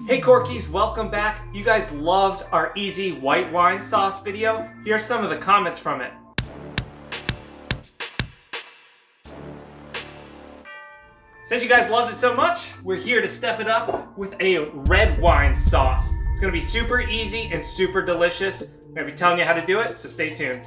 Hey Corkies, welcome back. You guys loved our easy white wine sauce video. Here are some of the comments from it. Since you guys loved it so much, we're here to step it up with a red wine sauce. It's gonna be super easy and super delicious. I'm gonna be telling you how to do it, so stay tuned.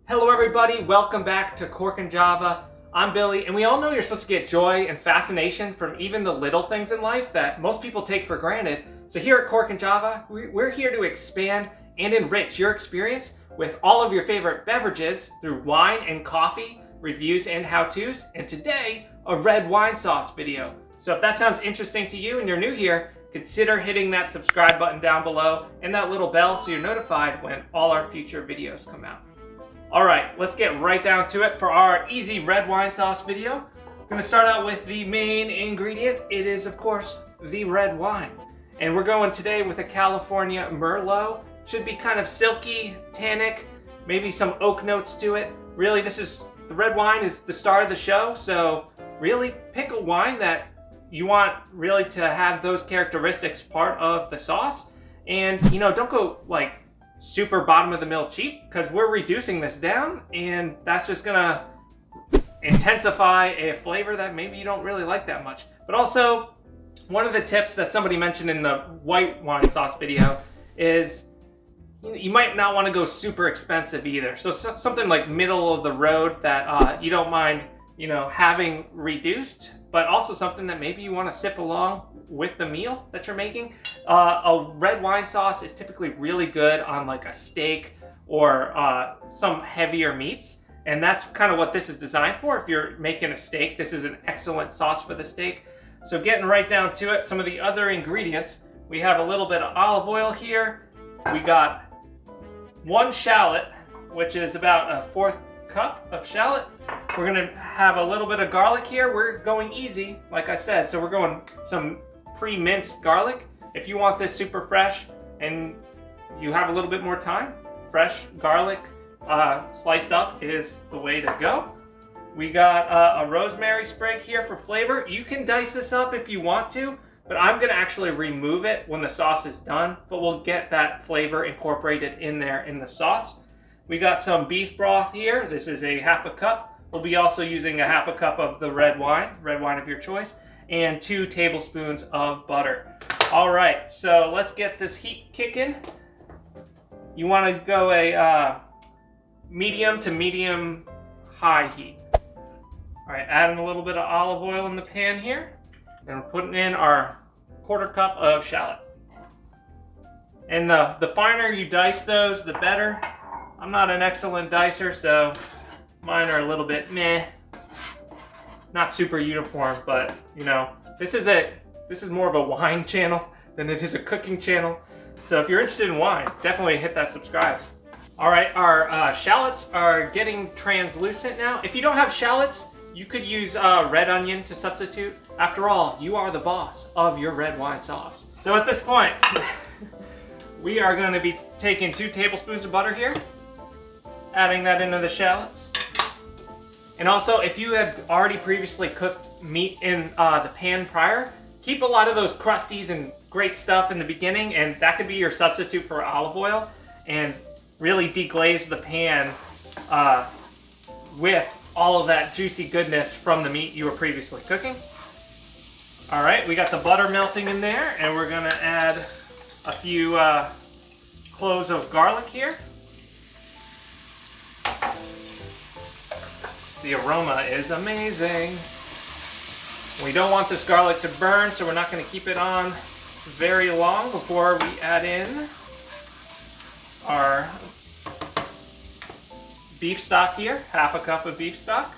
Hello everybody, welcome back to Cork and Java. I'm Billy, and we all know you're supposed to get joy and fascination from even the little things in life that most people take for granted. So here at Cork and Java, we're here to expand and enrich your experience with all of your favorite beverages through wine and coffee, reviews and how-tos, and today, a red wine sauce video. So if that sounds interesting to you and you're new here, consider hitting that subscribe button down below and that little bell so you're notified when all our future videos come out. Alright, let's get right down to it for our easy red wine sauce video. I'm going to start out with the main ingredient. It is, of course, the red wine. And we're going today with a California Merlot. Should be kind of silky, tannic, maybe some oak notes to it. Really, the red wine is the star of the show, so really pick a wine that you want really to have those characteristics part of the sauce. And, you know, don't go like super bottom of the mill cheap, because we're reducing this down and that's just gonna intensify a flavor that maybe you don't really like that much. But also, one of the tips that somebody mentioned in the white wine sauce video is you might not want to go super expensive either. So something like middle of the road that you don't mind, you know, having reduced, but also something that maybe you want to sip along with the meal that you're making. A red wine sauce is typically really good on like a steak or some heavier meats. And that's kind of what this is designed for. If you're making a steak, this is an excellent sauce for the steak. So getting right down to it, some of the other ingredients, we have a little bit of olive oil here. We got 1 shallot, which is about a 1/4 cup of shallot. We're gonna have a little bit of garlic here. We're going easy, like I said, so we're going some pre-minced garlic. If you want this super fresh and you have a little bit more time, fresh garlic sliced up is the way to go. We got a rosemary sprig here for flavor. You can dice this up if you want to, but I'm gonna actually remove it when the sauce is done, but we'll get that flavor incorporated in there in the sauce. We got some beef broth here. This is a 1/2 cup. We'll be also using a 1/2 cup of the red wine of your choice, and 2 tablespoons of butter. All right, so let's get this heat kicking. You want to go a medium to medium high heat. All right, adding a little bit of olive oil in the pan here, and we're putting in our 1/4 cup of shallot. And the finer you dice those, the better. I'm not an excellent dicer, so mine are a little bit meh. Not super uniform, but you know, this is more of a wine channel than it is a cooking channel. So if you're interested in wine, definitely hit that subscribe. All right, our shallots are getting translucent now. If you don't have shallots, you could use red onion to substitute. After all, you are the boss of your red wine sauce. So at this point, we are going to be taking 2 tablespoons of butter here, adding that into the shallots. And also, if you have already previously cooked meat in the pan prior, keep a lot of those crusties and great stuff in the beginning, and that could be your substitute for olive oil, and really deglaze the pan with all of that juicy goodness from the meat you were previously cooking. All right, we got the butter melting in there, and we're gonna add a few cloves of garlic here. The aroma is amazing. We don't want this garlic to burn, so we're not going to keep it on very long before we add in our beef stock here, 1/2 cup of beef stock.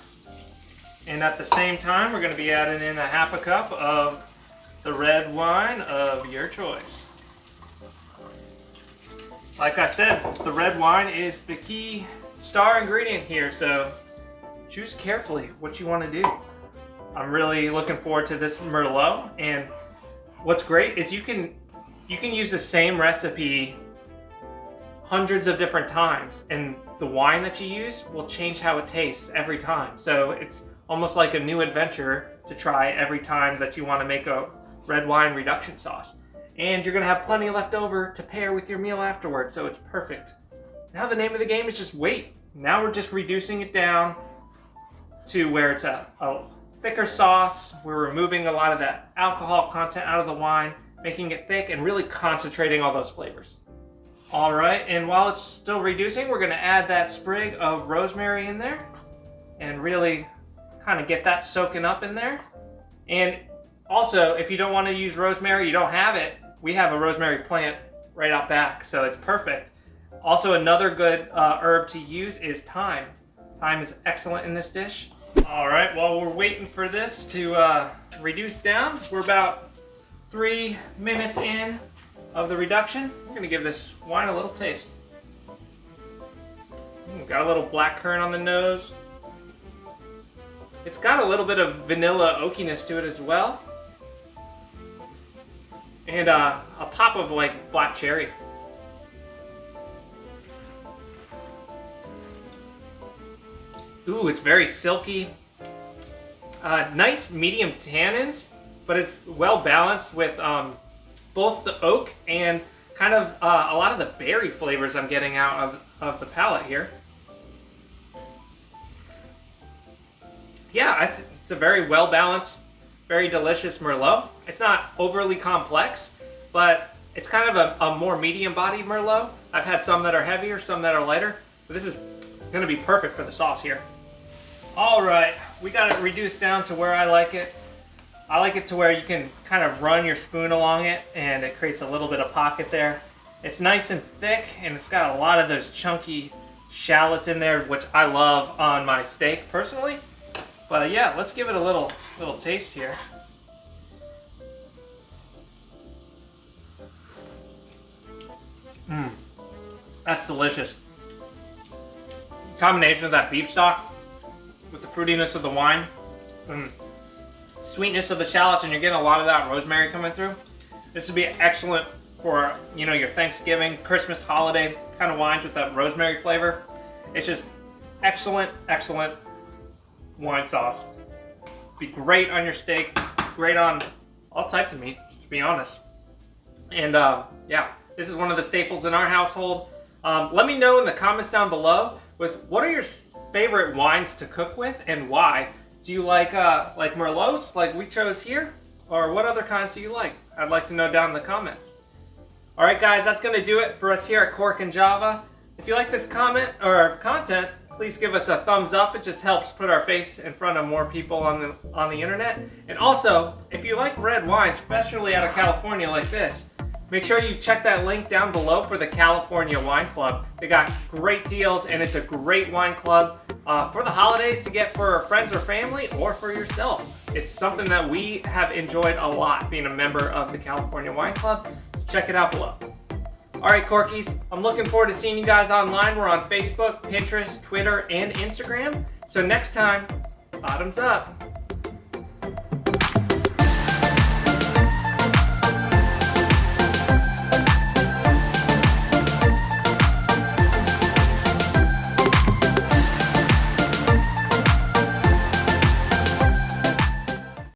And at the same time, we're going to be adding in a 1/2 cup of the red wine of your choice. Like I said, the red wine is the key star ingredient here, so choose carefully what you want to do. I'm really looking forward to this Merlot, and what's great is you can use the same recipe hundreds of different times, and the wine that you use will change how it tastes every time. So it's almost like a new adventure to try every time that you want to make a red wine reduction sauce. And you're going to have plenty left over to pair with your meal afterwards, so it's perfect. Now the name of the game is just wait. Now we're just reducing it down to where it's a thicker sauce. We're removing a lot of that alcohol content out of the wine, making it thick and really concentrating all those flavors. All right, and while it's still reducing, we're going to add that sprig of rosemary in there and really kind of get that soaking up in there. And also, if you don't want to use rosemary, you don't have it, we have a rosemary plant right out back, so it's perfect. Also, another good herb to use is thyme. Thyme is excellent in this dish. All right, while we're waiting for this to reduce down, we're about 3 minutes in of the reduction. We're gonna give this wine a little taste. Got a little black currant on the nose. It's got a little bit of vanilla oakiness to it as well. And a pop of like black cherry. Ooh, it's very silky. Nice medium tannins, but it's well balanced with both the oak and kind of a lot of the berry flavors I'm getting out of the palate here. Yeah, it's a very well balanced, very delicious Merlot. It's not overly complex, but it's kind of a more medium bodied Merlot. I've had some that are heavier, some that are lighter, but this is gonna be perfect for the sauce here. All right, we got it reduced down to where I like it. I like it to where you can kind of run your spoon along it and it creates a little bit of pocket there. It's nice and thick and it's got a lot of those chunky shallots in there, which I love on my steak personally. But yeah, let's give it a little taste here. That's delicious. Combination of that beef stock with the fruitiness of the wine, sweetness of the shallots, and you're getting a lot of that rosemary coming through. This would be excellent for, you know, your Thanksgiving, Christmas, holiday kind of wines with that rosemary flavor. It's just excellent, excellent wine sauce. Be great on your steak, great on all types of meats, to be honest. And yeah, this is one of the staples in our household. Let me know in the comments down below with what are your favorite wines to cook with and why. Do you like Merlots like we chose here? Or what other kinds do you like? I'd like to know down in the comments. All right, guys, that's gonna do it for us here at Cork and Java. If you like this comment or content, please give us a thumbs up. It just helps put our face in front of more people on the internet. And also, if you like red wine, especially out of California like this, make sure you check that link down below for the California Wine Club. They got great deals and it's a great wine club for the holidays to get for friends or family or for yourself. It's something that we have enjoyed a lot being a member of the California Wine Club. So check it out below. All right, Corkies, I'm looking forward to seeing you guys online. We're on Facebook, Pinterest, Twitter, and Instagram. So next time, bottoms up.